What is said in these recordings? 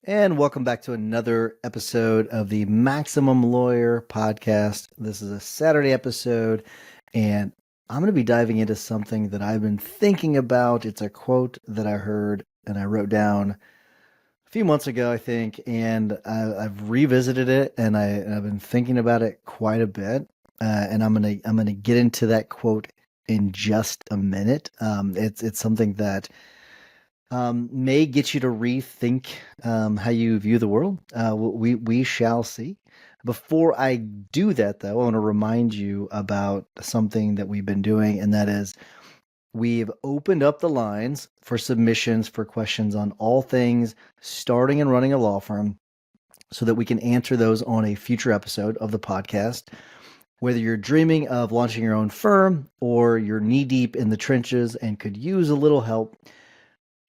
And welcome back to another episode of the Maximum Lawyer podcast. This is a Saturday episode, and I'm going to be diving into something that I've been thinking about. It's a quote that I heard and I wrote down a few months ago, I think, and I've revisited it and I've been thinking about it quite a bit. And I'm gonna get into that quote in just a minute. It's something that may get you to rethink how you view the world. We shall see. Before I do that, though, I want to remind you about something that we've been doing, and that is we've opened up the lines for submissions for questions on all things starting and running a law firm so that we can answer those on a future episode of the podcast. Whether you're dreaming of launching your own firm or you're knee deep in the trenches and could use a little help,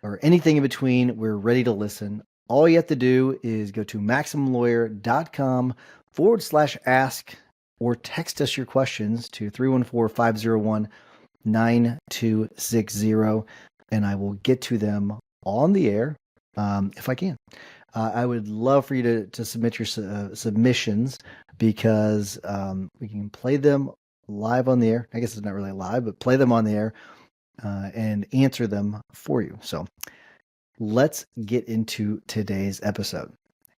or anything in between, we're ready to listen. All you have to do is go to maximumlawyer.com/ask or text us your questions to 314-501-9260, and I will get to them on the air if I can. I would love for you to submit your submissions because we can play them live on the air. I guess it's not really live, but play them on the air and answer them for you. So let's get into today's episode.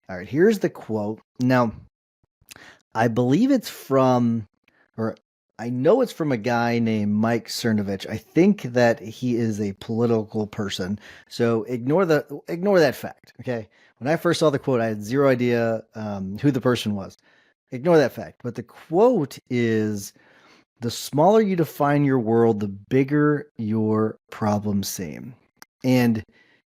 All right, here's the quote. Now, I believe it's from, or I know it's from a guy named Mike Cernovich. I think that he is a political person. So ignore that fact. Okay. When I first saw the quote, I had zero idea who the person was. Ignore that fact. But the quote is, the smaller you define your world, the bigger your problems seem. And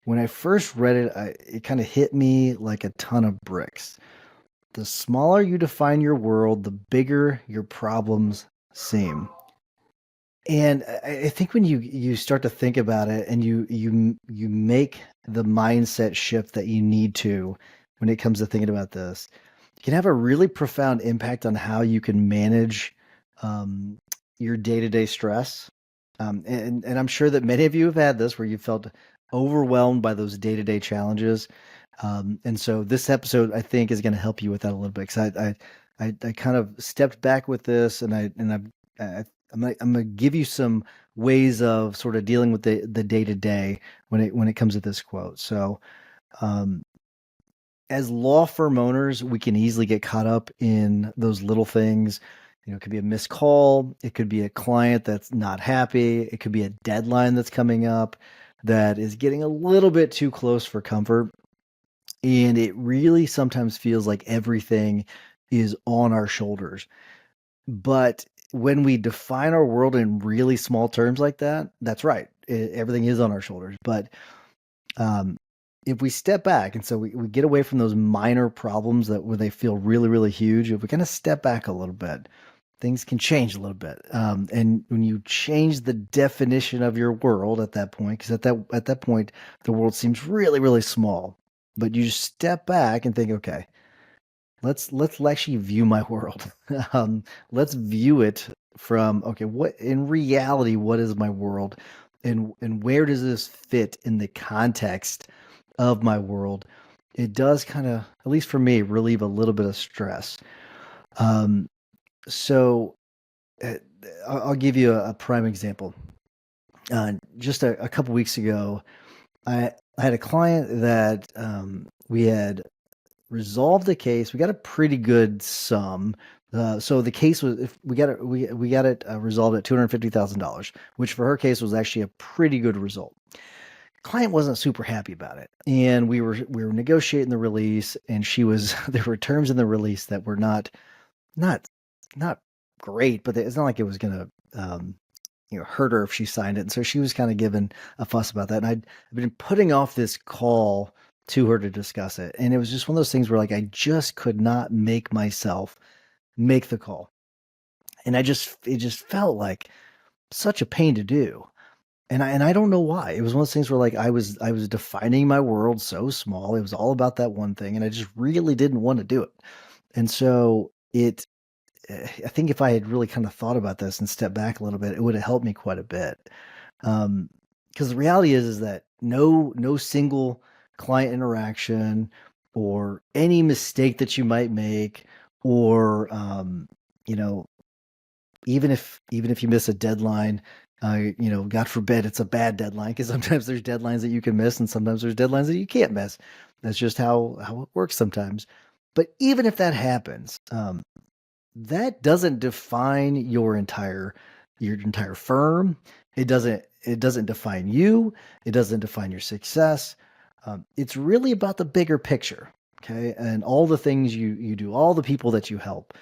when I first read it, it kind of hit me like a ton of bricks. The smaller you define your world, the bigger your problems seem. And I think when you start to think about it and you make the mindset shift that you need to when it comes to thinking about this, it can have a really profound impact on how you can manage your day-to-day stress. And I'm sure that many of you have had this where you felt overwhelmed by those day-to-day challenges. And so this episode, I think, is going to help you with that a little bit. Because I kind of stepped back with this, and I'm gonna give you some ways of sort of dealing with the day-to-day when it comes to this quote. So, as law firm owners, we can easily get caught up in those little things. It could be a missed call. It could be a client that's not happy. It could be a deadline that's coming up that is getting a little bit too close for comfort. And it really sometimes feels like everything is on our shoulders. But when we define our world in really small terms like that, that's right. Everything is on our shoulders. But if we step back, and so we get away from those minor problems where they feel really, really huge, if we kind of step back a little bit, things can change a little bit. And when you change the definition of your world at that point, because at that point, the world seems really, really small, but you just step back and think, okay, let's actually view my world. Let's view it from, okay, what in reality, what is my world? And where does this fit in the context of my world? It does kind of, at least for me, relieve a little bit of stress. So I'll give you a prime example. Just a couple weeks ago, I had a client that we had resolved the case. We got a pretty good sum. So the case was, if we got it resolved at $250,000, which for her case was actually a pretty good result. Client wasn't super happy about it, and we were negotiating the release, and there were terms in the release that were not great, but it's not like it was going to hurt her if she signed it. And so she was kind of giving a fuss about that. And I'd been putting off this call to her to discuss it. And it was just one of those things where like I just could not make myself make the call. And it just felt like such a pain to do. And I don't know why. It was one of those things where like I was defining my world so small. It was all about that one thing, and I just really didn't want to do it. And so I think if I had really kind of thought about this and stepped back a little bit, it would have helped me quite a bit. Because the reality is that no single client interaction, or any mistake that you might make, or you know, even if you miss a deadline, God forbid it's a bad deadline, because sometimes there's deadlines that you can miss and sometimes there's deadlines that you can't miss. That's just how it works sometimes. But even if that happens, that doesn't define your entire firm. It doesn't define you. It doesn't define your success. It's really about the bigger picture, okay? And all the things you do, all the people that you help,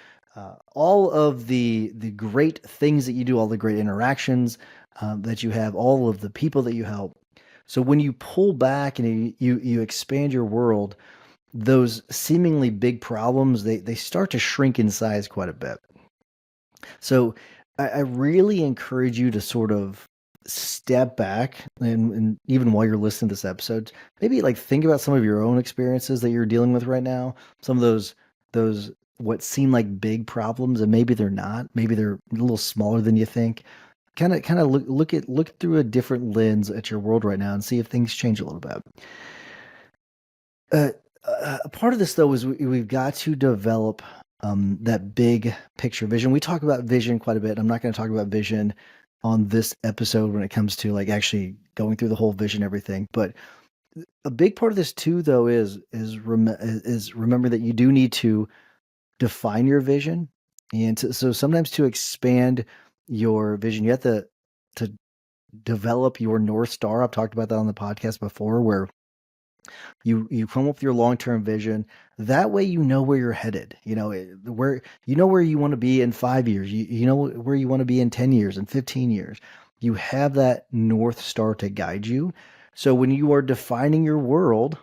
all of the great things that you do, all the great interactions that you have, all of the people that you help. So when you pull back and you expand your world, those seemingly big problems, they start to shrink in size quite a bit. So I really encourage you to sort of step back, and even while you're listening to this episode, maybe like think about some of your own experiences that you're dealing with right now. Some of those what seem like big problems, and maybe they're not. Maybe they're a little smaller than you think. Kind of look through a different lens at your world right now and see if things change a little bit. Uh, a part of this, though, is we've got to develop that big picture vision. We talk about vision quite a bit. I'm not going to talk about vision on this episode when it comes to like actually going through the whole vision, everything. But a big part of this too, though, is remember that you do need to define your vision, and so sometimes to expand your vision, you have to develop your North Star. I've talked about that on the podcast before, where you come up with your long-term vision. That way you know where you're headed. Where you want to be in 5 years. You know where you want to be in 10 years and 15 years. You have that North Star to guide you. So when you are defining your world,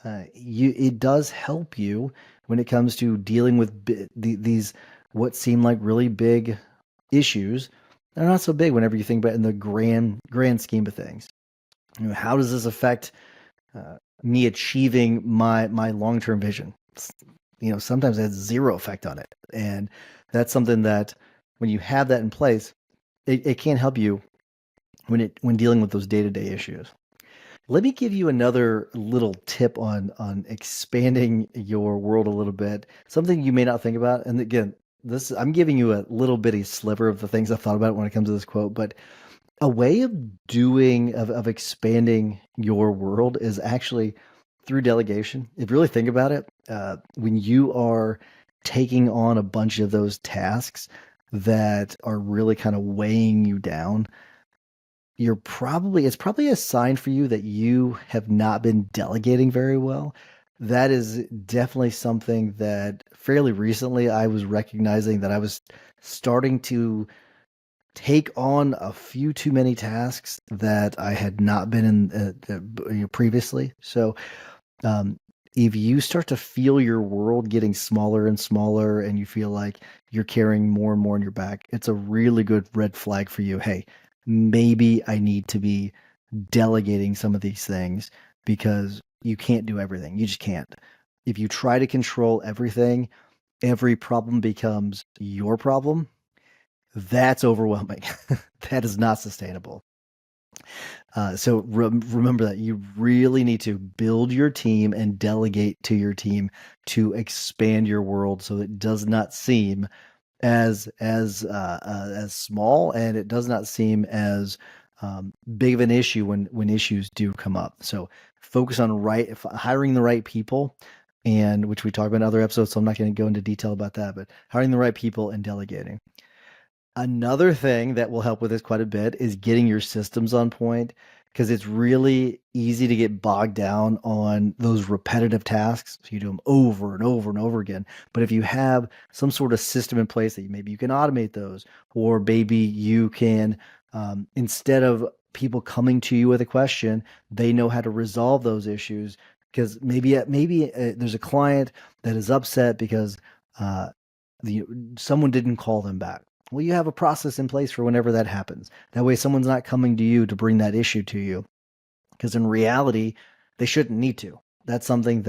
it does help you when it comes to dealing with these what seem like really big issues. They're not so big whenever you think about it in the grand scheme of things. How does this affect me achieving my long-term vision? Sometimes it has zero effect on it. And that's something that when you have that in place, it can help you when dealing with those day-to-day issues. Let me give you another little tip on expanding your world a little bit. Something you may not think about. And again, I'm giving you a little bitty sliver of the things I've thought about when it comes to this quote, but a way of expanding your world is actually through delegation. If you really think about it, when you are taking on a bunch of those tasks that are really kind of weighing you down, it's probably a sign for you that you have not been delegating very well. That is definitely something that fairly recently I was recognizing that I was starting to take on a few too many tasks that I had not been in previously. So, um, if you start to feel your world getting smaller and smaller, and you feel like you're carrying more and more on your back, it's a really good red flag for you. Hey, maybe I need to be delegating some of these things, because you can't do everything. You just can't. If you try to control everything, every problem becomes your problem. That's overwhelming. That is not sustainable. So remember that you really need to build your team and delegate to your team to expand your world, so it does not seem as small, and it does not seem as big of an issue when issues do come up. So focus on hiring the right people, and which we talked about in other episodes. So I'm not going to go into detail about that, but hiring the right people and delegating. Another thing that will help with this quite a bit is getting your systems on point, because it's really easy to get bogged down on those repetitive tasks. So you do them over and over and over again. But if you have some sort of system in place that maybe you can automate those, or maybe you can, instead of people coming to you with a question, they know how to resolve those issues. Because maybe there's a client that is upset because uh, someone didn't call them back. Well, you have a process in place for whenever that happens. That way, someone's not coming to you to bring that issue to you, because in reality, they shouldn't need to. That's something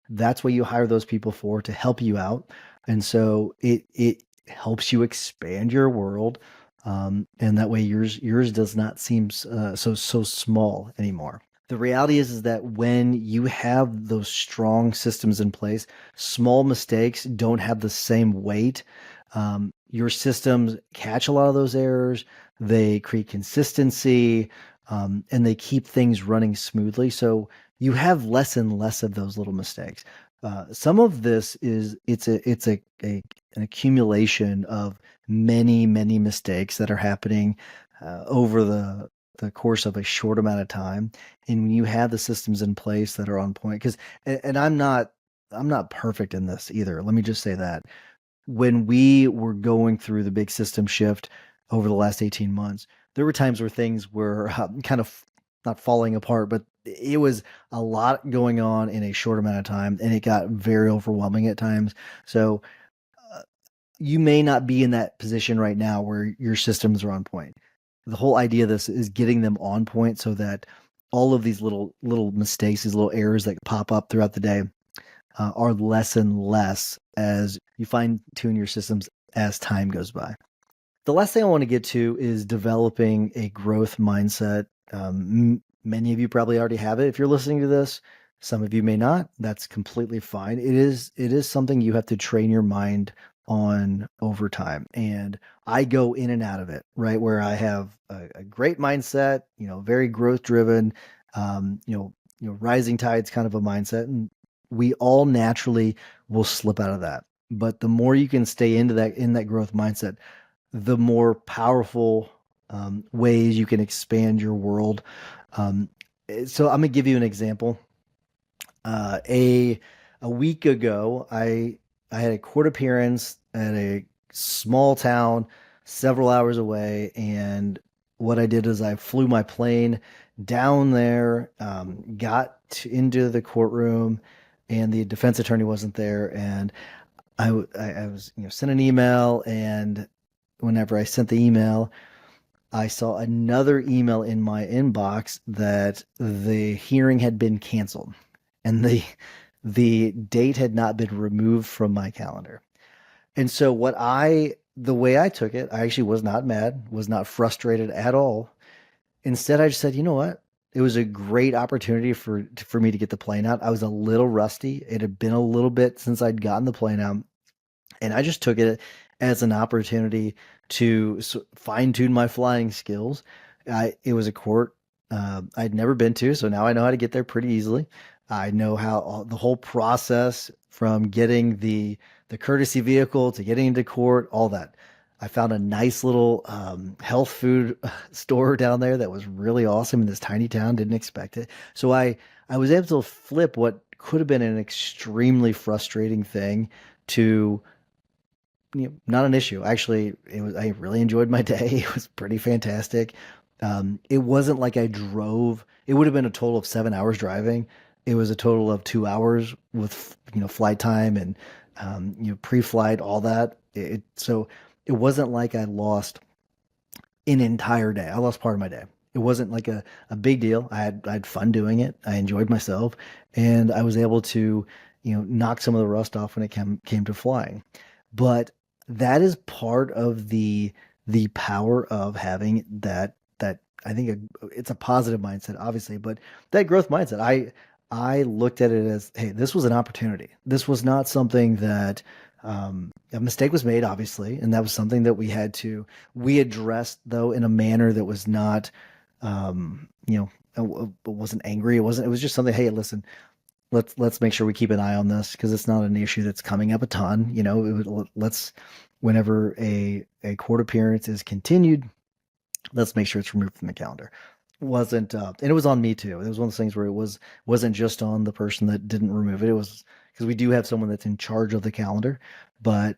that's what you hire those people for, to help you out. And so it helps you expand your world, and that way yours does not seem so small anymore. The reality is that when you have those strong systems in place, small mistakes don't have the same weight. Your systems catch a lot of those errors, they create consistency, and they keep things running smoothly. So you have less and less of those little mistakes. Some of this is an accumulation of many mistakes that are happening over the course of a short amount of time. And when you have the systems in place that are on point, because and I'm not perfect in this either. Let me just say that when we were going through the big system shift over the last 18 months, there were times where things were kind of not falling apart, but it was a lot going on in a short amount of time, and it got very overwhelming at times. So uh, you may not be in that position right now where your systems are on point. The whole idea of this is getting them on point so that all of these little mistakes, these little errors that pop up throughout the day, are less and less as you fine tune your systems as time goes by. The last thing I want to get to is developing a growth mindset. Many of you probably already have it if you're listening to this. Some of you may not. That's completely fine. It is something you have to train your mind on over time. And I go in and out of it, right? Where I have a great mindset, very growth driven, rising tides kind of a mindset. And we all naturally will slip out of that. But the more you can stay in that growth mindset, the more powerful ways you can expand your world. Um, so I'm gonna give you an example. A week ago, I had a court appearance at a small town several hours away, and what I did is I flew my plane down there, into the courtroom, and the defense attorney wasn't there, and I was sent an email, and whenever I sent the email, I saw another email in my inbox that the hearing had been canceled and the date had not been removed from my calendar. And so the way I took it, I actually was not mad, was not frustrated at all. Instead, I just said, you know what? It was a great opportunity for me to get the plane out. I was a little rusty. It had been a little bit since I'd gotten the plane out, and I just took it as an opportunity to fine tune my flying skills. It was a court I'd never been to, so now I know how to get there pretty easily. I know how the whole process from getting the courtesy vehicle to getting into court, all that. I found a nice little health food store down there that was really awesome in this tiny town. Didn't expect it, so I was able to flip what could have been an extremely frustrating thing to not an issue. Actually, I really enjoyed my day. It was pretty fantastic. It wasn't like I drove. It would have been a total of 7 hours driving. It was a total of 2 hours with flight time and pre-flight, all that. So it wasn't like I lost an entire day. I lost part of my day. It wasn't like a big deal. I had fun doing it. I enjoyed myself, and I was able to knock some of the rust off when it came to flying. But that is part of the power of having that I think it's a positive mindset, obviously, but that growth mindset. I looked at it as, hey, this was an opportunity. This was not something that a mistake was made, obviously, and that was something that we addressed though in a manner that was not, it wasn't angry. It was just something. Hey, listen, let's make sure we keep an eye on this because it's not an issue that's coming up a ton. Let's whenever a court appearance is continued, let's make sure it's removed from the calendar. Wasn't and it was on me too. It was one of those things where wasn't just on the person that didn't remove it. It was because we do have someone that's in charge of the calendar, but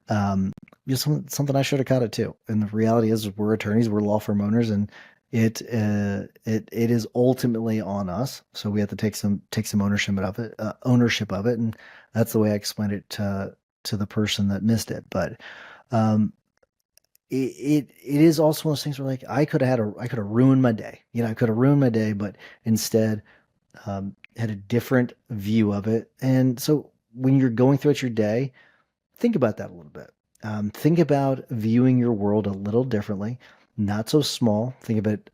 just something I should have caught it too. And the reality is, we're attorneys, we're law firm owners, and it is ultimately on us. So we have to take some ownership of it, and that's the way I explained it to the person that missed it. But um, it is also one of those things where, like, I could have ruined my day. I could have ruined my day, but instead had a different view of it. And so when you're going throughout your day, think about that a little bit. Think about viewing your world a little differently, not so small. Think of it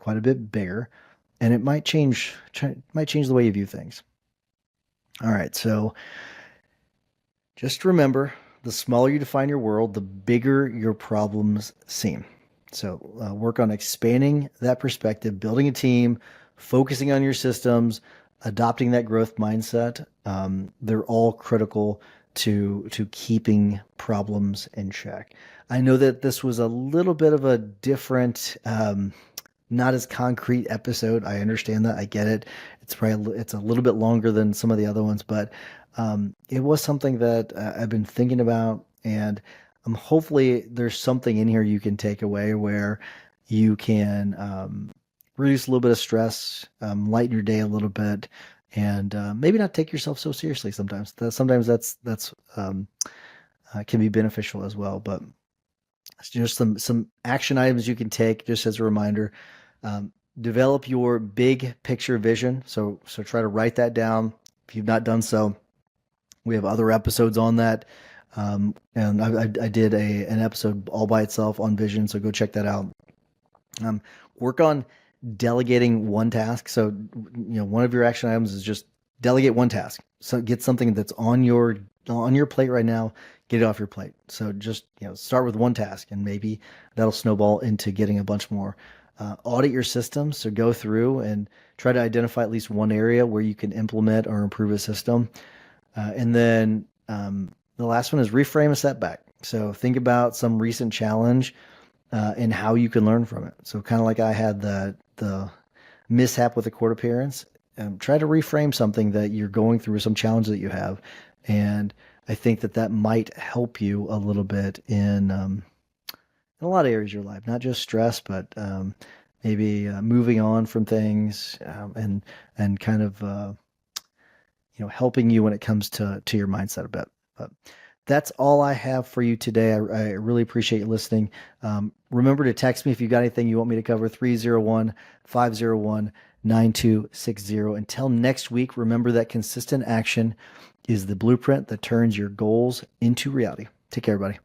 quite a bit bigger, and it might change the way you view things. All right, so just remember, the smaller you define your world, the bigger your problems seem. So work on expanding that perspective, building a team, focusing on your systems, adopting that growth mindset. They're all critical to keeping problems in check. I know that this was a little bit of a different, not as concrete episode. I understand that. I get it. It's a little bit longer than some of the other ones, but it was something that I've been thinking about, and hopefully there's something in here you can take away where you can reduce a little bit of stress, lighten your day a little bit, and maybe not take yourself so seriously. Sometimes that's can be beneficial as well. But it's just some action items you can take, just as a reminder. Develop your big picture vision. So try to write that down if you've not done so. We have other episodes on that. And I did an episode all by itself on vision, so go check that out. Work on delegating one task. So, one of your action items is just delegate one task. So get something that's on your plate right now, get it off your plate. So just, start with one task, and maybe that'll snowball into getting a bunch more. Audit your systems. So go through and try to identify at least one area where you can implement or improve a system. And then the last one is reframe a setback. So think about some recent challenge and how you can learn from it. So kind of like I had the mishap with the court appearance. Try to reframe something that you're going through, some challenge that you have, and I think that might help you a little bit in a lot of areas of your life, not just stress, but maybe moving on from things and kind of helping you when it comes to your mindset a bit. But that's all I have for you today. I really appreciate you listening. Remember to text me if you've got anything you want me to cover, 301-501-9260. Until next week, remember that consistent action is the blueprint that turns your goals into reality. Take care, everybody.